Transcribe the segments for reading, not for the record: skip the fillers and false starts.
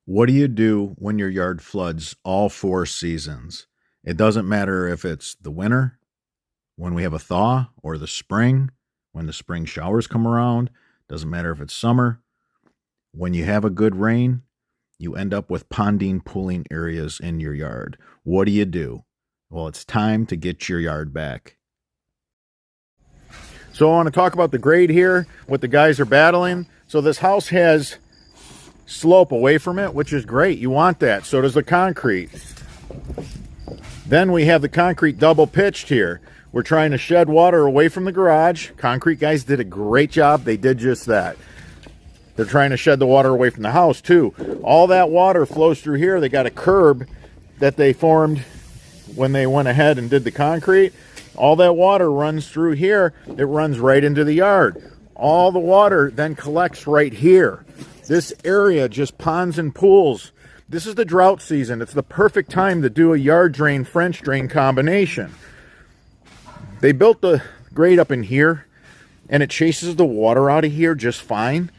What do you do when your yard floods all 4 seasons? It doesn't matter if it's the winter, when we have a thaw, or the spring, when the spring showers come around. Doesn't matter if it's summer. When you have a good rain, you end up with ponding, pooling areas in your yard. What do you do? Well, it's time to get your yard back. So I want to talk about the grade here, what the guys are battling. So this house has slope away from it, which is great. You want that. So does the concrete. Then we have the concrete double pitched here. We're trying to shed water away from the garage. Concrete guys did a great job. They did just that. They're trying to shed the water away from the house too. All that water flows through here. They got a curb that they formed when they went ahead and did the concrete. All that water runs through here. It runs right into the yard. All the water then collects right here. This area just ponds and pools. This is the drought season. It's the perfect time to do a yard drain, French drain combination. They built the grate up in here, and it chases the water out of here just fine.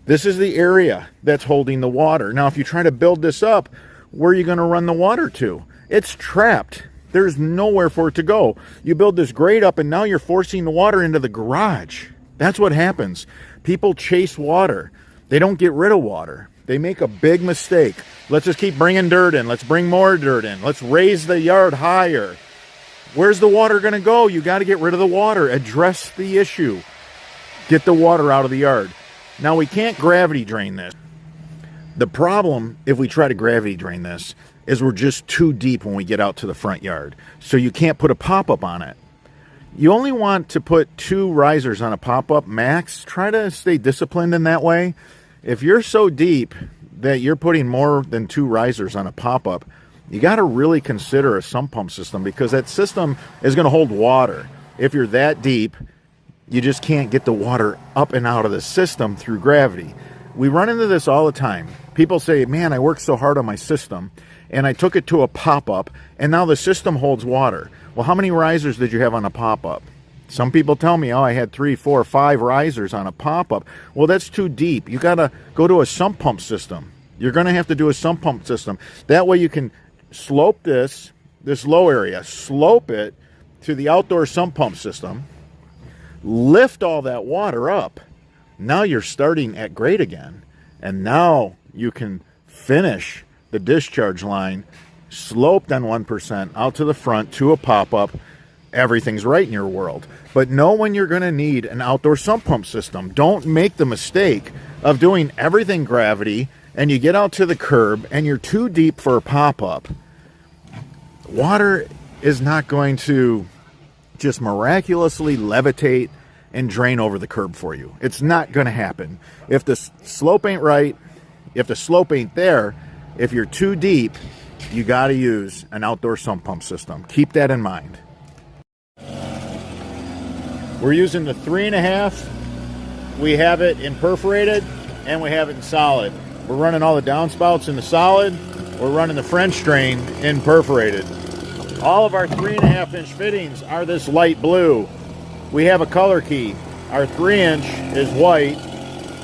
This is the area that's holding the water. Now, if you try to build this up, where are you going to run the water to? It's trapped. There's nowhere for it to go. You build this grate up, and now you're forcing the water into the garage. That's what happens. People chase water. They don't get rid of water. They make a big mistake. Let's just keep bringing dirt in. Let's bring more dirt in. Let's raise the yard higher. Where's the water going to go? You got to get rid of the water. Address the issue. Get the water out of the yard. Now, we can't gravity drain this. The problem, if we try to gravity drain this, is we're just too deep when we get out to the front yard. So you can't put a pop-up on it. You only want to put 2 risers on a pop-up max. Try to stay disciplined in that way. If you're so deep that you're putting more than 2 risers on a pop-up, you got to really consider a sump pump system, because that system is going to hold water. If you're that deep, you just can't get the water up and out of the system through gravity. We run into this all the time. People say, man, I worked so hard on my system, and I took it to a pop-up, and now the system holds water. Well, how many risers did you have on a pop-up? Some people tell me, oh, I had 3, 4, 5 risers on a pop-up. Well, that's too deep. You got to go to a sump pump system. You're going to have to do a sump pump system. That way you can slope this low area, slope it to the outdoor sump pump system, lift all that water up. Now you're starting at grade again. And now you can finish the discharge line sloped on 1% out to the front to a pop-up. Everything's right in your world. But know when you're going to need an outdoor sump pump system. Don't make the mistake of doing everything gravity and you get out to the curb and you're too deep for a pop-up. Water is not going to just miraculously levitate and drain over the curb for you. It's not going to happen. If the slope ain't right, if the slope ain't there, if you're too deep, you got to use an outdoor sump pump system. Keep that in mind. We're using the 3.5. We have it in perforated and we have it in solid. We're running all the downspouts in the solid. We're running the French drain in perforated. All of our 3.5-inch fittings are this light blue. We have a color key. Our 3-inch is white,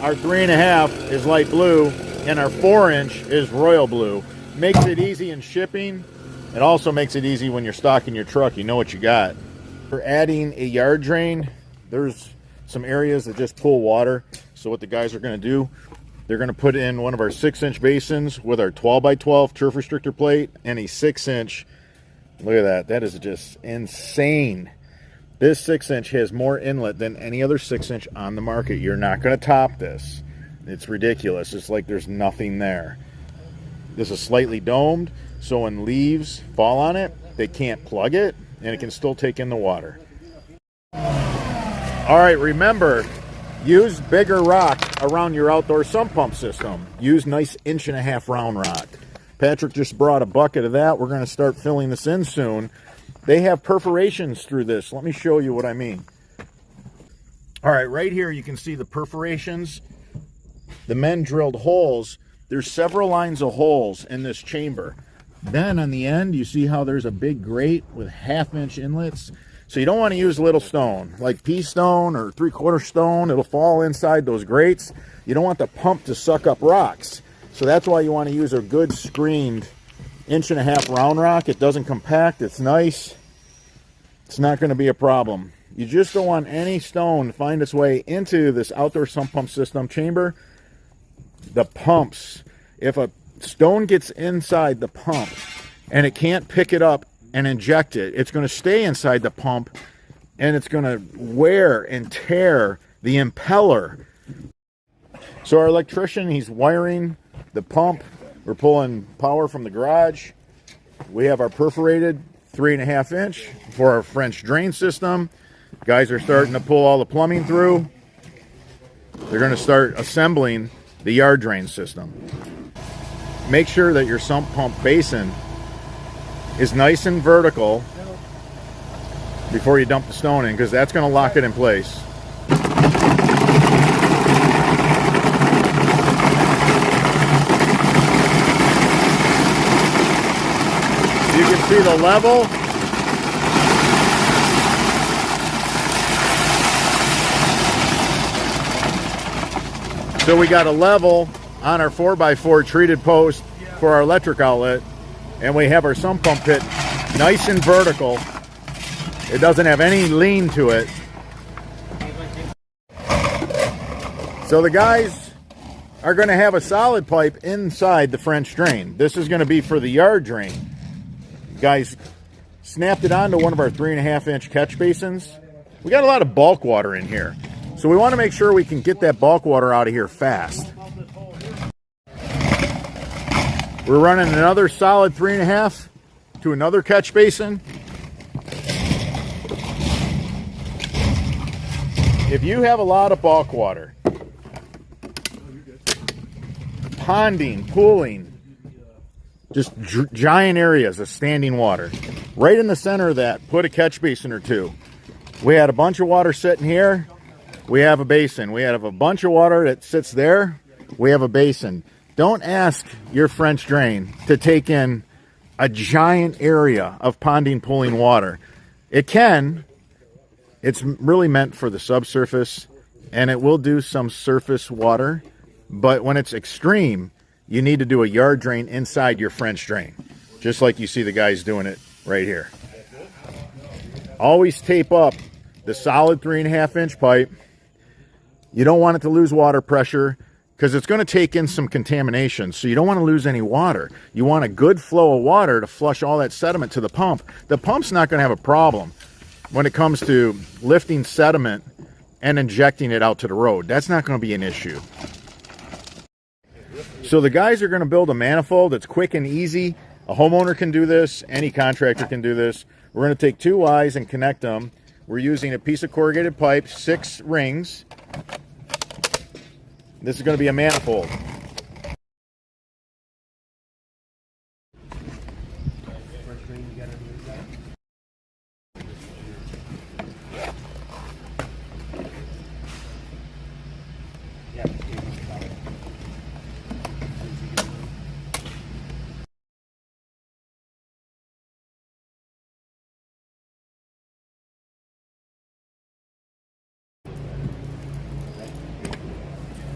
our 3.5 is light blue, and our 4-inch is royal blue. Makes it easy in shipping. It also makes it easy when you're stocking your truck. You know what you got. For adding a yard drain, there's some areas that just pull water. So what the guys are going to do, they're going to put in one of our 6-inch basins with our 12x12 turf restrictor plate and a 6-inch. Look at that. That is just insane. This 6-inch has more inlet than any other 6-inch on the market. You're not going to top this. It's ridiculous. It's like there's nothing there. This is slightly domed, so when leaves fall on it, they can't plug it, and it can still take in the water. All right, remember, use bigger rock around your outdoor sump pump system. Use nice 1.5-inch round rock. Patrick just brought a bucket of that. We're going to start filling this in soon. They have perforations through this. Let me show you what I mean. All right, right here you can see the perforations. The men drilled holes. There's several lines of holes in this chamber. Then on the end, you see how there's a big grate with 1/2-inch inlets. So you don't want to use little stone, like pea stone or 3/4 stone. It'll fall inside those grates. You don't want the pump to suck up rocks. So that's why you want to use a good screened 1.5 round rock. It doesn't compact, it's nice. It's not going to be a problem. You just don't want any stone to find its way into this outdoor sump pump system chamber. The pumps, if a stone gets inside the pump and it can't pick it up and inject it, it's going to stay inside the pump and it's going to wear and tear the impeller. So our electrician, he's wiring the pump. We're pulling power from the garage. We have our perforated 3.5 inch for our French drain system. Guys are starting to pull all the plumbing through. They're going to start assembling the yard drain system. Make sure that your sump pump basin is nice and vertical before you dump the stone in, because that's going to lock it in place. You can see the level. So we got a level on our 4x4 treated post for our electric outlet, and we have our sump pump pit nice and vertical. It doesn't have any lean to it. So the guys are going to have a solid pipe inside the French drain. This is going to be for the yard drain. Guys snapped it onto one of our 3.5 inch catch basins. We got a lot of bulk water in here, so we want to make sure we can get that bulk water out of here fast. We're running another solid 3.5 to another catch basin. If you have a lot of bulk water, ponding, pooling, just giant areas of standing water, right in the center of that, put a catch basin or two. We had a bunch of water sitting here. We have a basin. We have a bunch of water that sits there. We have a basin. Don't ask your French drain to take in a giant area of ponding, pooling water. It can. It's really meant for the subsurface, and it will do some surface water. But when it's extreme, you need to do a yard drain inside your French drain, just like you see the guys doing it right here. Always tape up the solid 3.5 inch pipe. You don't want it to lose water pressure because it's going to take in some contamination, so you don't want to lose any water. You want a good flow of water to flush all that sediment to the pump. The pump's not going to have a problem when it comes to lifting sediment and injecting it out to the road. That's not going to be an issue. So the guys are going to build a manifold that's quick and easy. A homeowner can do this. Any contractor can do this. We're going to take 2 Ys and connect them. We're using a piece of corrugated pipe, 6 rings. This is going to be a manifold.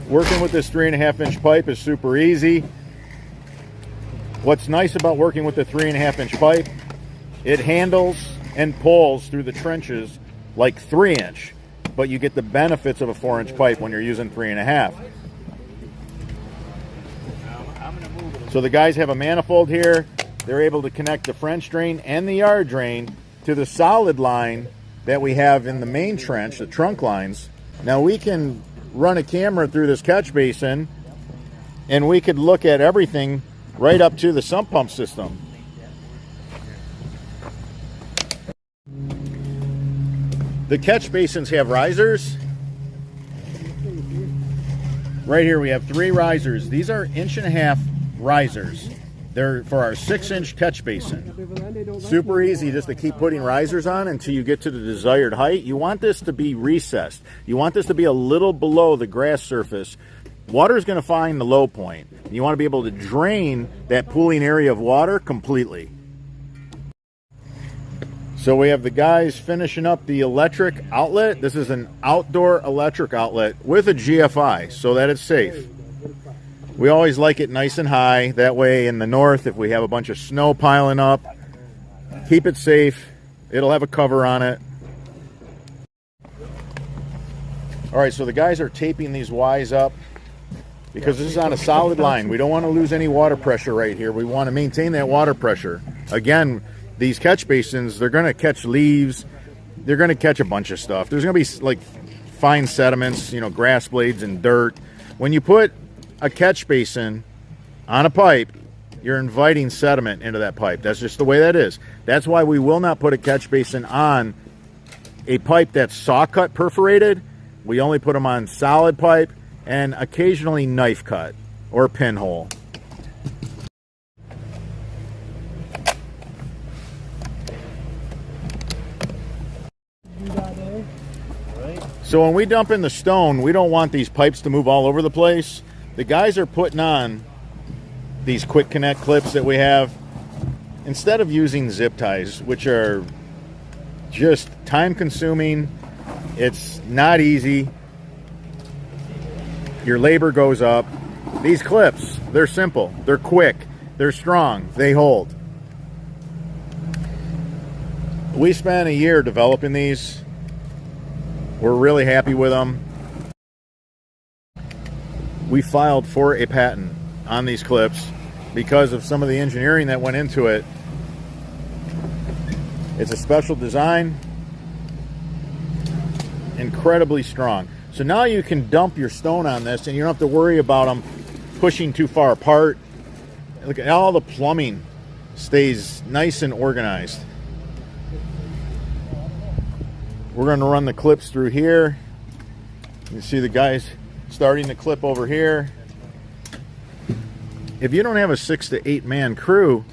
Working with this 3.5 inch pipe is super easy. What's nice about working with the 3.5 inch pipe, it handles and pulls through the trenches like 3 inch, but you get the benefits of a 4 inch pipe when you're using 3.5. So the guys have a manifold here. They're able to connect the French drain and the yard drain to the solid line that we have in the main trench, the trunk lines. Now we can run a camera through this catch basin and we could look at everything right up to the sump pump system. The catch basins have risers. Right here we have 3 risers. These are 1.5 inch risers. They're for our 6 inch catch basin. Super easy just to keep putting risers on until you get to the desired height. You want this to be recessed. You want this to be a little below the grass surface. Water is going to find the low point. You want to be able to drain that pooling area of water completely. So we have the guys finishing up the electric outlet. This is an outdoor electric outlet with a GFI so that it's safe. We always like it nice and high. That way in the north, if we have a bunch of snow piling up, keep it safe. It'll have a cover on it. All right, so the guys are taping these Ys up because this is on a solid line. We don't want to lose any water pressure right here. We want to maintain that water pressure. Again, these catch basins, they're going to catch leaves. They're going to catch a bunch of stuff. There's going to be like fine sediments, you know, grass blades and dirt. When you put a catch basin on a pipe, you're inviting sediment into that pipe. That's just the way that is. That's why we will not put a catch basin on a pipe that's saw cut perforated. We only put them on solid pipe and occasionally knife cut or pinhole. So when we dump in the stone, we don't want these pipes to move all over the place. The guys are putting on these quick connect clips that we have. Instead of using zip ties, which are just time consuming, it's not easy. Your labor goes up. These clips, they're simple, they're quick, they're strong, they hold. We spent a year developing these. We're really happy with them. We filed for a patent on these clips because of some of the engineering that went into it. It's a special design, incredibly strong. So now you can dump your stone on this and you don't have to worry about them pushing too far apart. Look at all the plumbing stays nice and organized. We're going to run the clips through here. You can see the guys starting the clip over here. If you don't have a 6 to 8 man crew,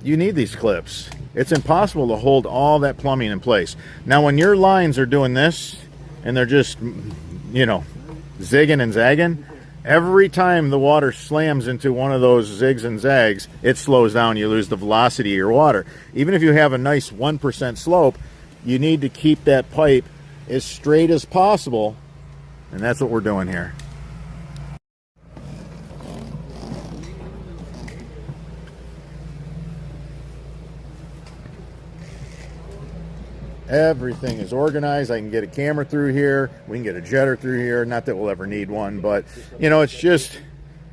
you need these clips. It's impossible to hold all that plumbing in place. Now when your lines are doing this and they're just, you know, zigging and zagging, every time the water slams into one of those zigs and zags, it slows down. You lose the velocity of your water. Even if you have a nice 1% slope, you need to keep that pipe as straight as possible, and that's what we're doing here. Everything is organized. I can get a camera through here. We can get a jetter through here. Not that we'll ever need one, but you know, it's just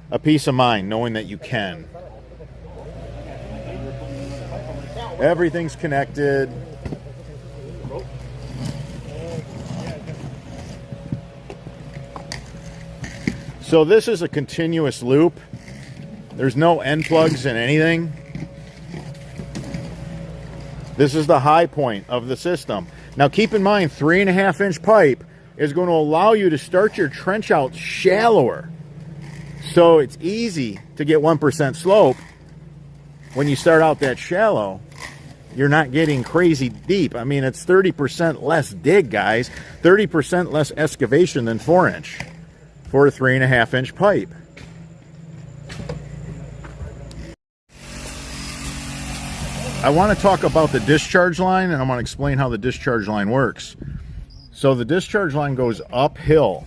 a peace of mind knowing that you can. Everything's connected. So this is a continuous loop. There's no end plugs in anything. This is the high point of the system. Now keep in mind, 3.5 inch pipe is going to allow you to start your trench out shallower. So it's easy to get 1% slope. When you start out that shallow, you're not getting crazy deep. I mean, it's 30% less dig, guys. 30% less excavation than 4 inch. For a 3.5 inch pipe. I want to talk about the discharge line, and I want to explain how the discharge line works. So the discharge line goes uphill.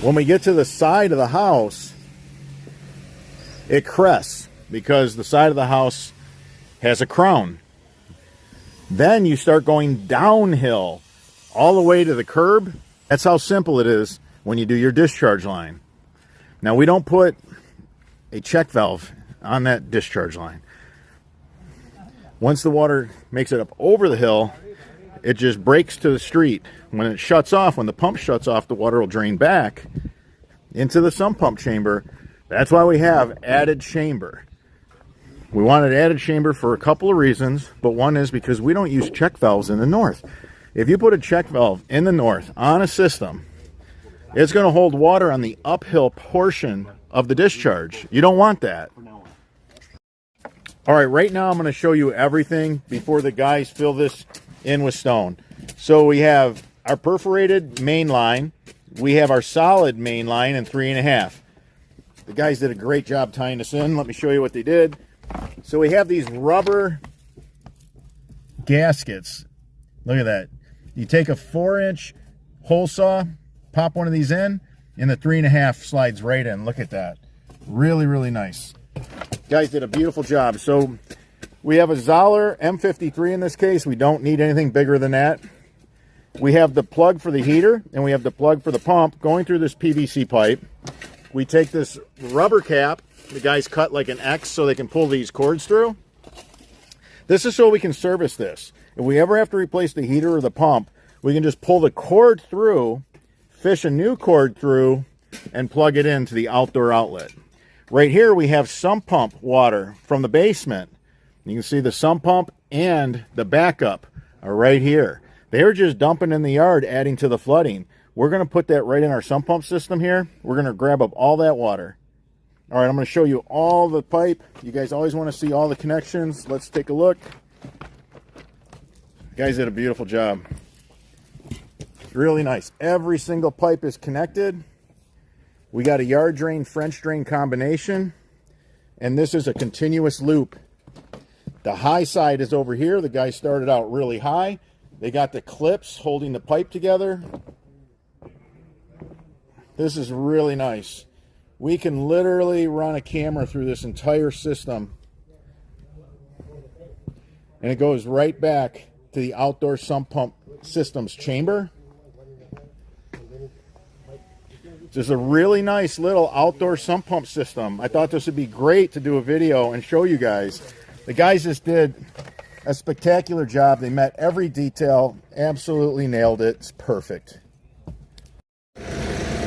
When we get to the side of the house, it crests because the side of the house has a crown. Then you start going downhill all the way to the curb. That's how simple it is when you do your discharge line. Now we don't put a check valve on that discharge line. Once the water makes it up over the hill, it just breaks to the street. When it shuts off, when the pump shuts off, the water will drain back into the sump pump chamber. That's why we have added chamber. We wanted added chamber for a couple of reasons, but one is because we don't use check valves in the north. If you put a check valve in the north on a system, it's going to hold water on the uphill portion of the discharge. You don't want that. All right, right now I'm going to show you everything before the guys fill this in with stone. So we have our perforated main line. We have our solid main line in 3.5. The guys did a great job tying this in. Let me show you what they did. So we have these rubber gaskets. Look at that. You take a 4 inch hole saw, pop one of these in, and the 3.5 slides right in. Look at that. Really, really nice. Guys did a beautiful job. So we have a Zoller M53 in this case. We don't need anything bigger than that. We have the plug for the heater, and we have the plug for the pump going through this PVC pipe. We take this rubber cap. The guys cut like an X so they can pull these cords through. This is so we can service this. If we ever have to replace the heater or the pump, we can just pull the cord through, fish a new cord through, and plug it into the outdoor outlet. Right here we have sump pump water from the basement. You can see the sump pump and the backup are right here. They're just dumping in the yard, adding to the flooding. We're going to put that right in our sump pump system here. We're going to grab up all that water. All right, I'm going to show you all the pipe. You guys always want to see all the connections. Let's take a look. You guys did a beautiful job. Really nice. Every single pipe is connected. We got a yard drain, French drain combination. And this is a continuous loop. The high side is over here. The guy started out really high. They got the clips holding the pipe together. This is really nice. We can literally run a camera through this entire system. And it goes right back to the outdoor sump pump system's chamber. This is a really nice little outdoor sump pump system. I thought this would be great to do a video and show you guys. The guys just did a spectacular job. They met every detail, absolutely nailed it. It's perfect.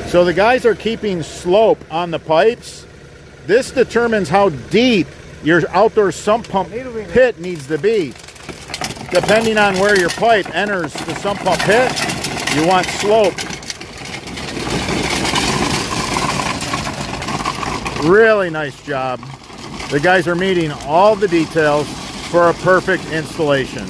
So the guys are keeping slope on the pipes. This determines how deep your outdoor sump pump pit needs to be. Depending on where your pipe enters the sump pump pit, you want slope. Really nice job. The guys are meeting all the details for a perfect installation.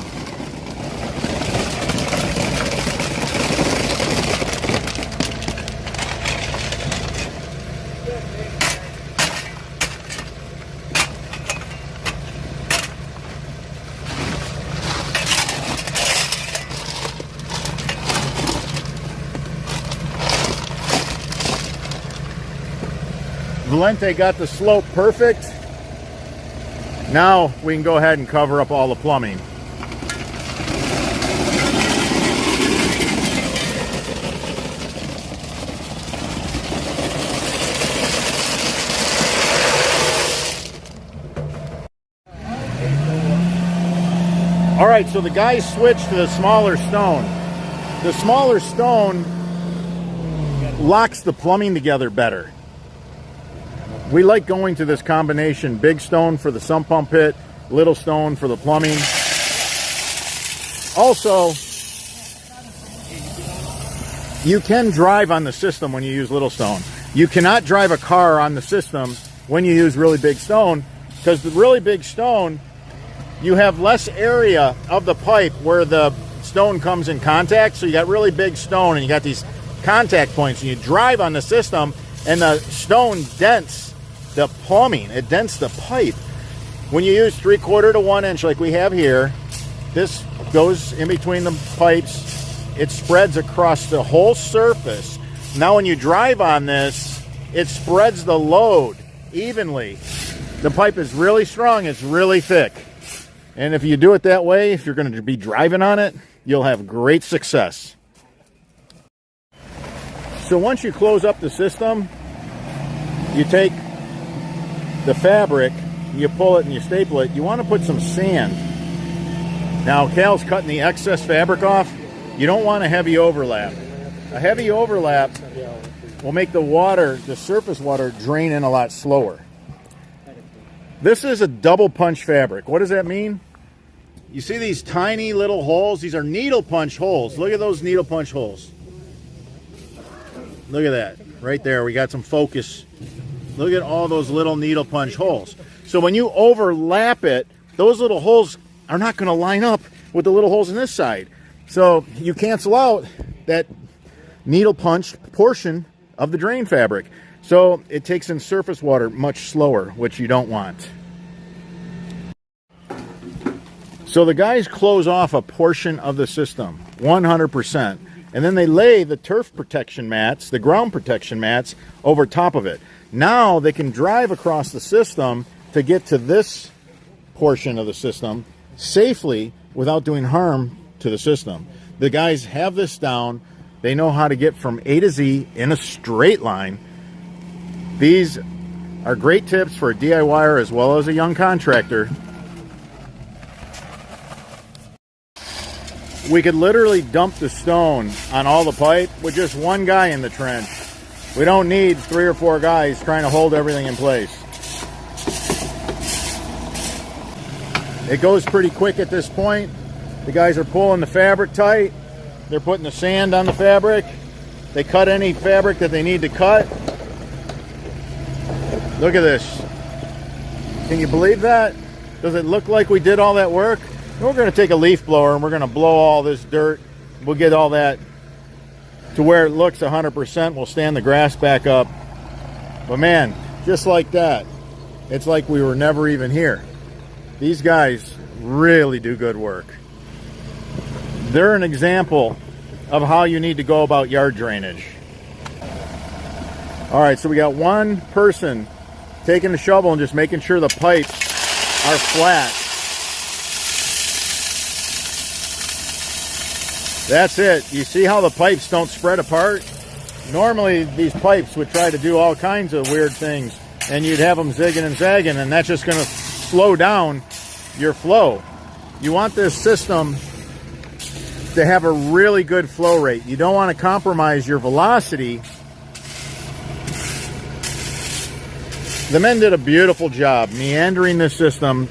Valente got the slope perfect. Now we can go ahead and cover up all the plumbing. All right, so the guys switched to the smaller stone. The smaller stone locks the plumbing together better. We like going to this combination, big stone for the sump pump pit, little stone for the plumbing. Also, you can drive on the system when you use little stone. You cannot drive a car on the system when you use really big stone, because the really big stone, you have less area of the pipe where the stone comes in contact. So you got really big stone and you got these contact points, and you drive on the system and the stone dents the plumbing, it dents the pipe. When you use 3/4 to 1 inch like we have here, this goes in between the pipes. It spreads across the whole surface. Now when you drive on this, it spreads the load evenly. The pipe is really strong, it's really thick. And if you do it that way, if you're going to be driving on it, you'll have great success. So once you close up the system, you take the fabric, you pull it and you staple it. You want to put some sand. Now Cal's cutting the excess fabric off. You don't want a heavy overlap. A heavy overlap will make the water, the surface water, drain in a lot slower. This is a double punch fabric. What does that mean? You see these tiny little holes? These are needle punch holes. Look at those needle punch holes. Look at that. Right there, we got some focus. Look at all those little needle punch holes. So when you overlap it, those little holes are not going to line up with the little holes in this side. So you cancel out that needle punch portion of the drain fabric. So it takes in surface water much slower, which you don't want. So the guys close off a portion of the system, 100%. and then they lay the turf protection mats, the ground protection mats, over top of it. Now they can drive across the system to get to this portion of the system safely without doing harm to the system. The guys have this down. They know how to get from A to Z in a straight line. These are great tips for a DIYer as well as a young contractor. We could literally dump the stone on all the pipe with just one guy in the trench. We don't need 3 or 4 guys trying to hold everything in place. It goes pretty quick at this point. The guys are pulling the fabric tight. They're putting the sand on the fabric. They cut any fabric that they need to cut. Look at this. Can you believe that? Does it look like we did all that work? We're going to take a leaf blower and we're going to blow all this dirt. We'll get all that to where it looks 100%. We'll stand the grass back up. But man, just like that, it's like we were never even here. These guys really do good work. They're an example of how you need to go about yard drainage. All right, so we got one person taking the shovel and just making sure the pipes are flat. That's it. You see how the pipes don't spread apart? Normally these pipes would try to do all kinds of weird things and you'd have them zigging and zagging, and that's just going to slow down your flow. You want this system to have a really good flow rate. You don't want to compromise your velocity. The men did a beautiful job meandering this system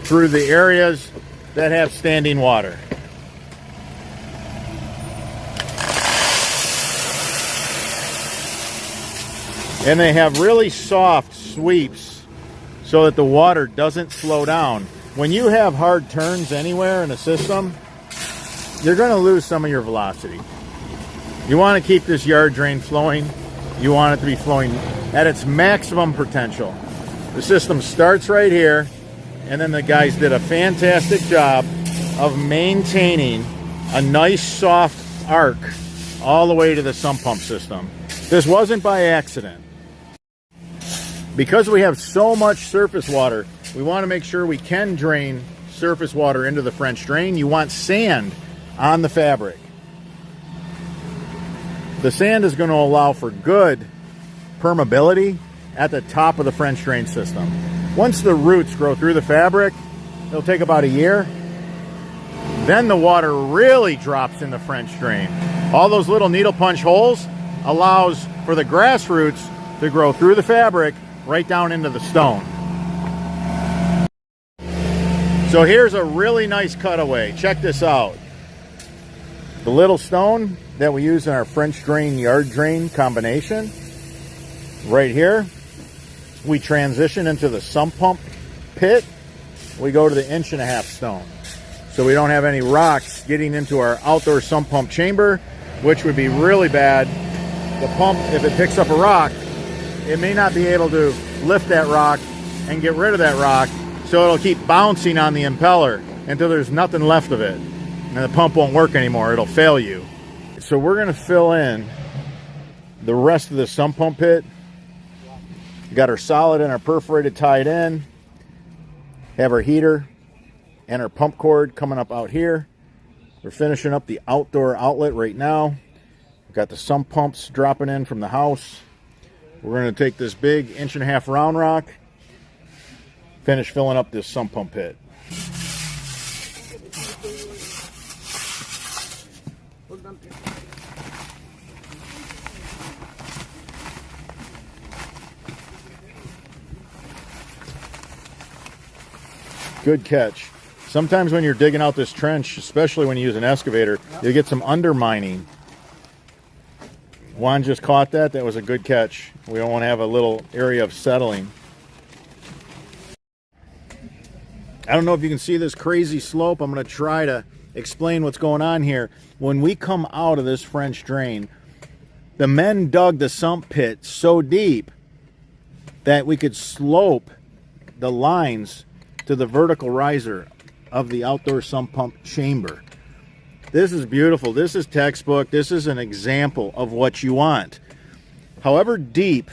through the areas that have standing water. And they have really soft sweeps so that the water doesn't slow down. When you have hard turns anywhere in a system, you're going to lose some of your velocity. You want to keep this yard drain flowing. You want it to be flowing at its maximum potential. The system starts right here, and then the guys did a fantastic job of maintaining a nice soft arc all the way to the sump pump system. This wasn't by accident. Because we have so much surface water, we want to make sure we can drain surface water into the French drain. You want sand on the fabric. The sand is going to allow for good permeability at the top of the French drain system. Once the roots grow through the fabric, it'll take about a year. Then the water really drops in the French drain. All those little needle punch holes allows for the grass roots to grow through the fabric right down into the stone. So here's a really nice cutaway. Check this out. The little stone that we use in our French drain yard drain combination, right here, we transition into the sump pump pit. We go to the 1.5 inch stone. So we don't have any rocks getting into our outdoor sump pump chamber, which would be really bad. The pump, if it picks up a rock, it may not be able to lift that rock and get rid of that rock, so it'll keep bouncing on the impeller until there's nothing left of it. And the pump won't work anymore, it'll fail you. So we're gonna fill in the rest of the sump pump pit. We got our solid and our perforated tied in. Have our heater and our pump cord coming up out here. We're finishing up the outdoor outlet right now. We've got the sump pumps dropping in from the house. We're going to take this big 1.5 inch round rock, finish filling up this sump pump pit. Good catch. Sometimes when you're digging out this trench, especially when you use an excavator, you'll get some undermining. Juan just caught that. That was a good catch. We don't want to have a little area of settling. I don't know if you can see this crazy slope. I'm going to try to explain what's going on here. When we come out of this French drain, the men dug the sump pit so deep that we could slope the lines to the vertical riser of the outdoor sump pump chamber. This is beautiful. This is textbook. This is an example of what you want. However deep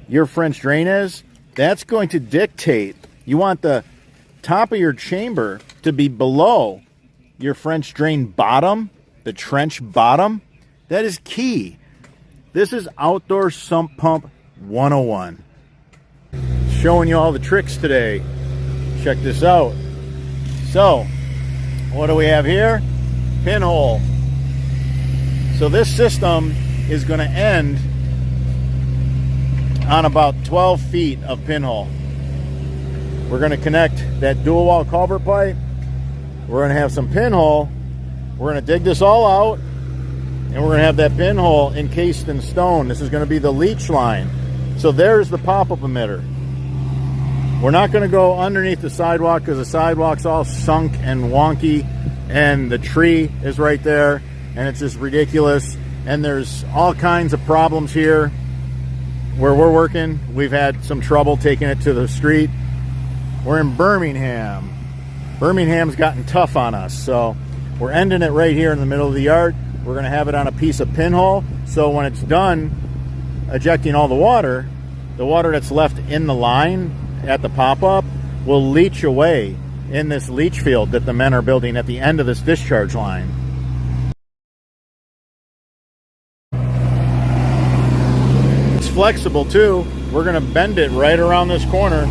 your French drain is, that's going to dictate. You want the top of your chamber to be below your French drain bottom, the trench bottom. That is key. This is outdoor sump pump 101. Showing you all the tricks today. Check this out. So, what do we have here? Pinhole. So this system is going to end on about 12 feet of pinhole. We're going to connect that dual wall culvert pipe. We're going to have some pinhole. We're going to dig this all out, and we're going to have that pinhole encased in stone. This is going to be the leech line. So there's the pop-up emitter. We're not going to go underneath the sidewalk because the sidewalk's all sunk and wonky, and the tree is right there, and it's just ridiculous. And there's all kinds of problems here where we're working. We've had some trouble taking it to the street. We're in Birmingham. Birmingham's gotten tough on us, so we're ending it right here in the middle of the yard. We're going to have it on a piece of pinhole, so when it's done ejecting all the water that's left in the line at the pop-up will leach away in this leach field that the men are building at the end of this discharge line. It's flexible too. We're going to bend it right around this corner.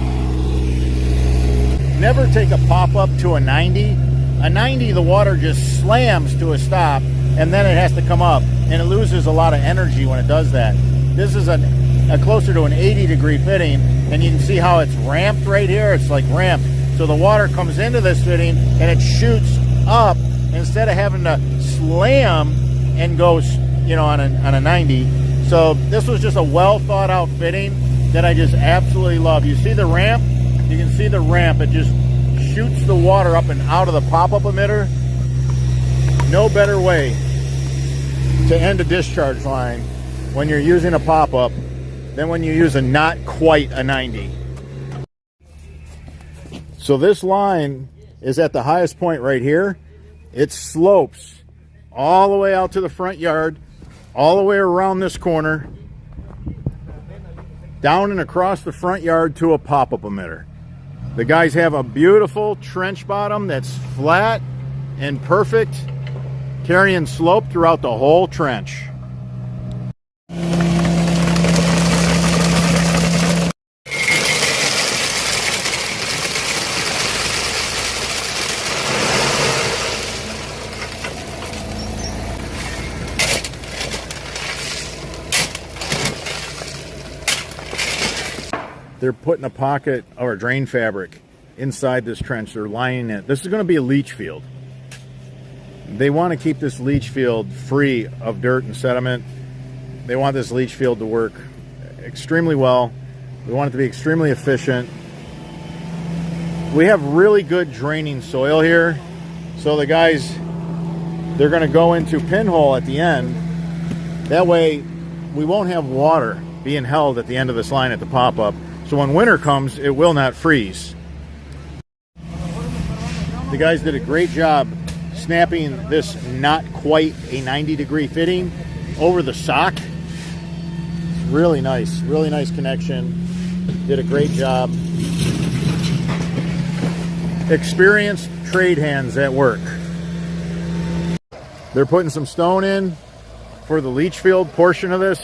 Never take a pop-up to a 90. A 90, the water just slams to a stop, and then it has to come up, and it loses a lot of energy when it does that. This is a closer to an 80-degree fitting, and you can see how it's ramped right here. It's like ramped. So the water comes into this fitting, and it shoots up instead of having to slam and go, you know, on a 90. So this was just a well-thought-out fitting that I just absolutely love. You see the ramp? You can see the ramp. It just shoots the water up and out of the pop-up emitter. No better way to end a discharge line when you're using a pop-up than when you use a not quite a 90. So this line is at the highest point right here. It slopes all the way out to the front yard, all the way around this corner, down and across the front yard to a pop-up emitter. The guys have a beautiful trench bottom that's flat and perfect, carrying slope throughout the whole trench. They're putting a pocket or a drain fabric inside this trench. They're lining it. This is going to be a leach field. They want to keep this leach field free of dirt and sediment. They want this leach field to work extremely well. We want it to be extremely efficient. We have really good draining soil here. So the guys, they're going to go into pinhole at the end. That way we won't have water being held at the end of this line at the pop-up. So when winter comes, it will not freeze. The guys did a great job snapping this not quite a 90-degree fitting over the sock. It's really nice connection. Did a great job. Experienced trade hands at work. They're putting some stone in for the leach field portion of this.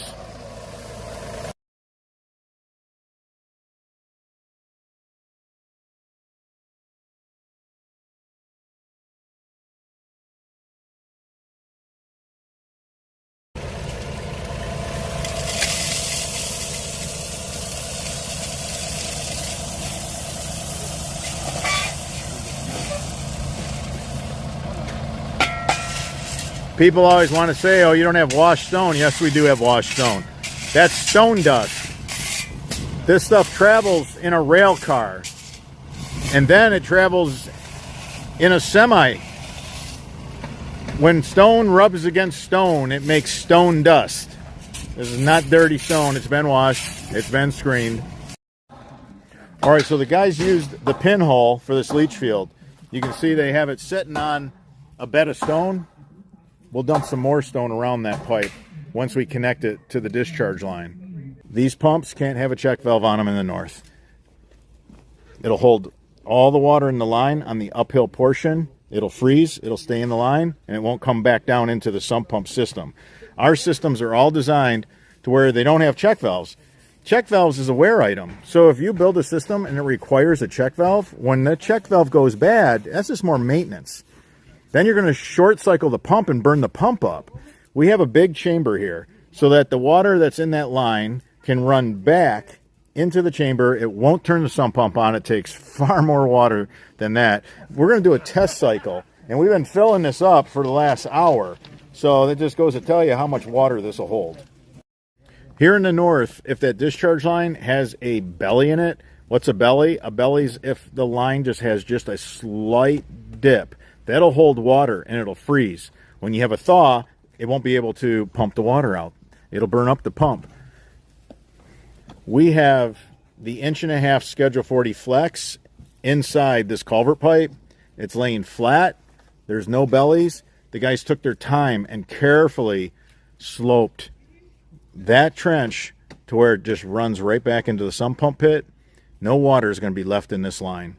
People always want to say, oh, you don't have washed stone. Yes, we do have washed stone. That's stone dust. This stuff travels in a rail car, and then it travels in a semi. When stone rubs against stone, it makes stone dust. This is not dirty stone. It's been washed. It's been screened. All right, so the guys used the pinhole for this leach field. You can see they have it sitting on a bed of stone, we'll dump some more stone around that pipe once we connect it to the discharge line. These pumps can't have a check valve on them in the north. It'll hold all the water in the line on the uphill portion. It'll freeze, it'll stay in the line, and it won't come back down into the sump pump system. Our systems are all designed to where they don't have check valves. Check valves is a wear item. So if you build a system and it requires a check valve, when the check valve goes bad, that's just more maintenance. Then you're going to short cycle the pump and burn the pump up. We have a big chamber here so that the water that's in that line can run back into the chamber. It won't turn the sump pump on. It takes far more water than that. We're going to do a test cycle, and we've been filling this up for the last hour. So that just goes to tell you how much water this will hold. Here in the north, if that discharge line has a belly in it, what's a belly? A belly's if the line just has just a slight dip. That'll hold water and it'll freeze. When you have a thaw, it won't be able to pump the water out. It'll burn up the pump. We have the 1.5" Schedule 40 flex inside this culvert pipe. It's laying flat. There's no bellies. The guys took their time and carefully sloped that trench to where it just runs right back into the sump pump pit. No water is going to be left in this line.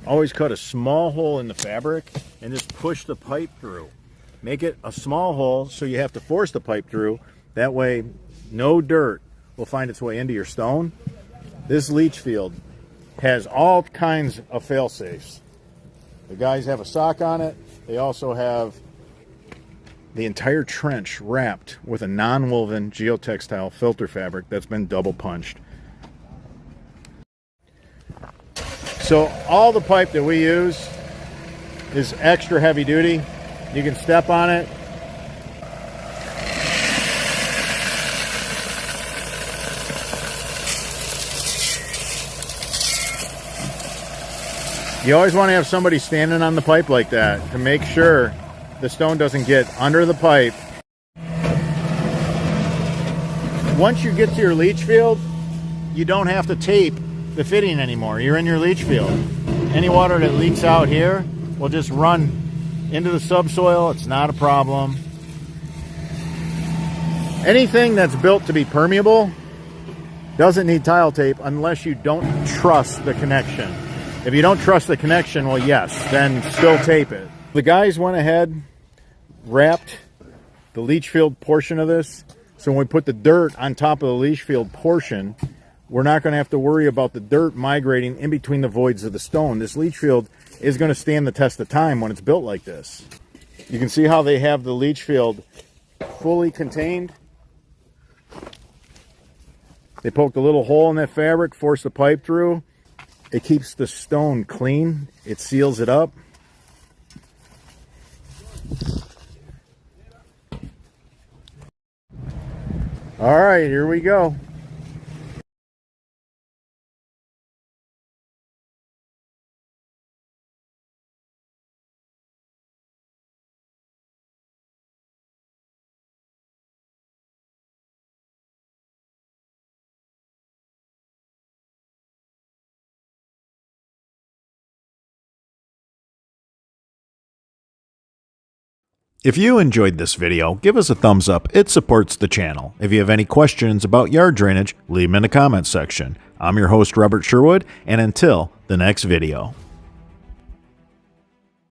Always cut a small hole in the fabric and just push the pipe through. Make it a small hole so you have to force the pipe through. That way no dirt will find its way into your stone. This leach field has all kinds of fail safes. The guys have a sock on it. They also have the entire trench wrapped with a non-woven geotextile filter fabric that's been double punched. So all the pipe that we use is extra heavy duty. You can step on it. You always want to have somebody standing on the pipe like that to make sure the stone doesn't get under the pipe. Once you get to your leach field, you don't have to tape the fitting anymore. You're in your leach field. Any water that leaks out here will just run into the subsoil. It's not a problem. Anything that's built to be permeable doesn't need tile tape unless you don't trust the connection. If you don't trust the connection, well, yes, then still tape it. The guys went ahead, wrapped the leach field portion of this, so when we put the dirt on top of the leach field portion, we're not going to have to worry about the dirt migrating in between the voids of the stone. This leach field is going to stand the test of time when it's built like this. You can see how they have the leach field fully contained. They poked a little hole in that fabric, forced the pipe through. It keeps the stone clean. It seals it up. All right, here we go. If you enjoyed this video, give us a thumbs up. It supports the channel. If you have any questions about yard drainage, leave them in the comments section. I'm your host, Robert Sherwood, and until the next video.